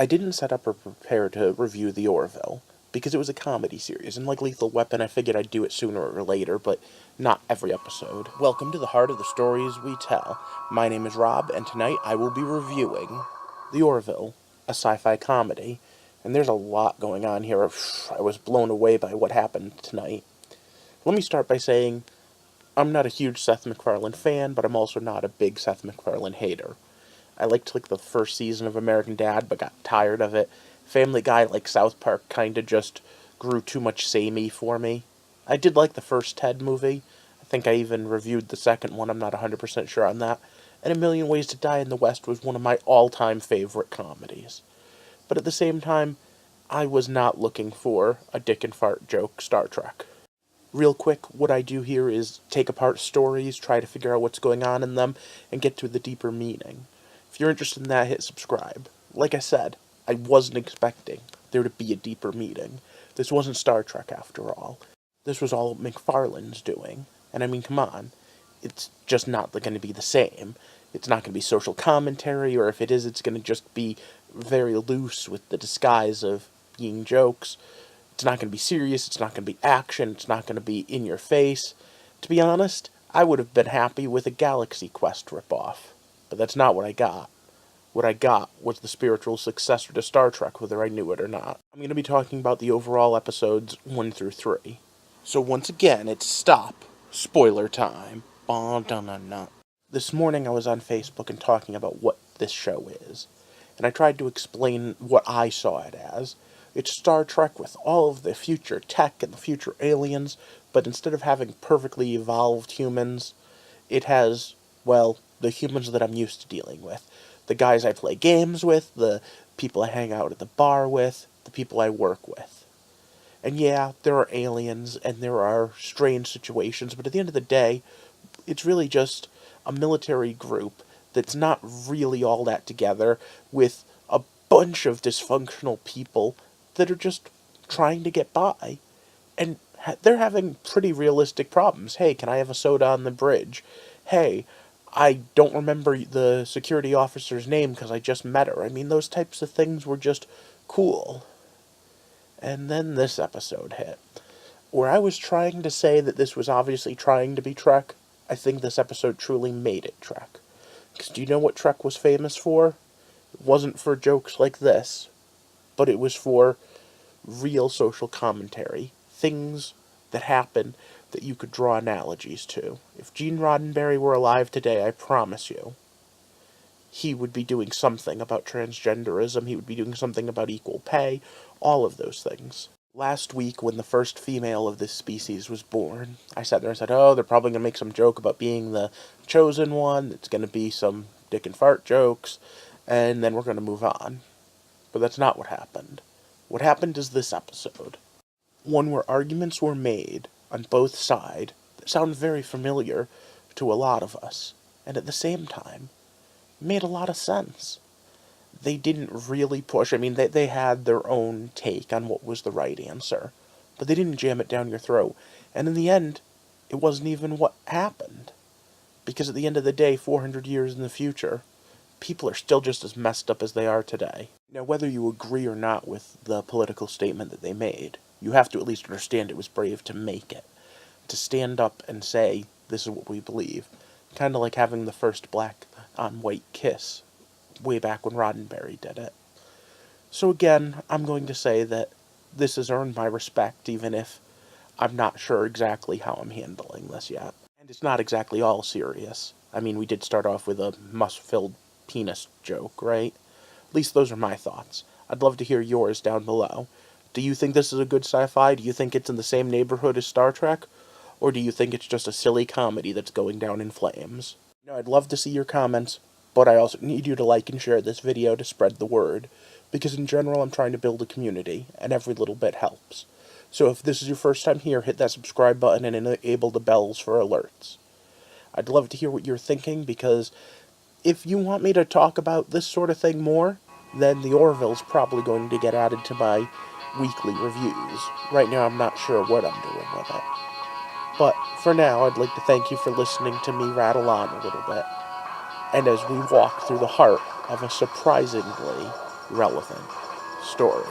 I didn't set up or prepare to review the Orville, because it was a comedy series, and like Lethal Weapon, I figured I'd do it sooner or later, but not every episode. Welcome to the heart of the stories we tell. My name is Rob, and tonight I will be reviewing the Orville, a sci-fi comedy. And there's a lot going on here. I was blown away by what happened tonight. Let me start by saying I'm not a huge Seth MacFarlane fan, but I'm also not a big Seth MacFarlane hater. I liked like the first season of American Dad, but got tired of it. Family Guy, like South Park, kinda just grew too much samey for me. I did like the first Ted movie. I think I even reviewed the second one, I'm not 100% sure on that. And A Million Ways to Die in the West was one of my all-time favorite comedies. But at the same time, I was not looking for a dick and fart joke Star Trek. Real quick, what I do here is take apart stories, try to figure out what's going on in them, and get to the deeper meaning. If you're interested in that, hit subscribe. Like I said, I wasn't expecting there to be a deeper meaning. This wasn't Star Trek after all. This was all MacFarlane's doing. And I mean, come on. It's just not going to be the same. It's not going to be social commentary, or if it is, it's going to just be very loose with the disguise of being jokes. It's not going to be serious, it's not going to be action, it's not going to be in your face. To be honest, I would have been happy with a Galaxy Quest ripoff. But that's not what I got. What I got was the spiritual successor to Star Trek, whether I knew it or not. I'm going to be talking about the overall episodes 1 through 3. So once again, it's stop. Spoiler time. This morning I was on Facebook and talking about what this show is. And I tried to explain what I saw it as. It's Star Trek with all of the future tech and the future aliens, but instead of having perfectly evolved humans, it has, well, the humans that I'm used to dealing with. The guys I play games with, the people I hang out at the bar with, the people I work with. And yeah, there are aliens, and there are strange situations, but at the end of the day, it's really just a military group that's not really all that together, with a bunch of dysfunctional people that are just trying to get by. And they're having pretty realistic problems. Hey, can I have a soda on the bridge? Hey, I don't remember the security officer's name because I just met her. I mean, those types of things were just cool. And then this episode hit. Where I was trying to say that this was obviously trying to be Trek, I think this episode truly made it Trek. Because do you know what Trek was famous for? It wasn't for jokes like this, but it was for real social commentary. Things that happen that you could draw analogies to. If Gene Roddenberry were alive today, I promise you, he would be doing something about transgenderism, he would be doing something about equal pay, all of those things. Last week, when the first female of this species was born, I sat there and said, oh, they're probably going to make some joke about being the chosen one, it's going to be some dick and fart jokes, and then we're going to move on. But that's not what happened. What happened is this episode. One where arguments were made on both sides that sound very familiar to a lot of us, and at the same time, made a lot of sense. They didn't really push. I mean, they had their own take on what was the right answer, but they didn't jam it down your throat. And in the end, it wasn't even what happened. Because at the end of the day, 400 years in the future, people are still just as messed up as they are today. Now, whether you agree or not with the political statement that they made, you have to at least understand it was brave to make it. To stand up and say, this is what we believe. Kind of like having the first black-on-white kiss way back when Roddenberry did it. So again, I'm going to say that this has earned my respect, even if I'm not sure exactly how I'm handling this yet. And it's not exactly all serious. I mean, we did start off with a must-filled penis joke, right? At least those are my thoughts. I'd love to hear yours down below. Do you think this is a good sci-fi? Do you think it's in the same neighborhood as Star Trek? Or do you think it's just a silly comedy that's going down in flames? You know, I'd love to see your comments, but I also need you to like and share this video to spread the word. Because in general, I'm trying to build a community, and every little bit helps. So if this is your first time here, hit that subscribe button and enable the bells for alerts. I'd love to hear what you're thinking, because if you want me to talk about this sort of thing more, then the Orville's probably going to get added to my weekly reviews. Right now, I'm not sure what I'm doing with it. But for now, I'd like to thank you for listening to me rattle on a little bit. And as we walk through the heart of a surprisingly relevant story.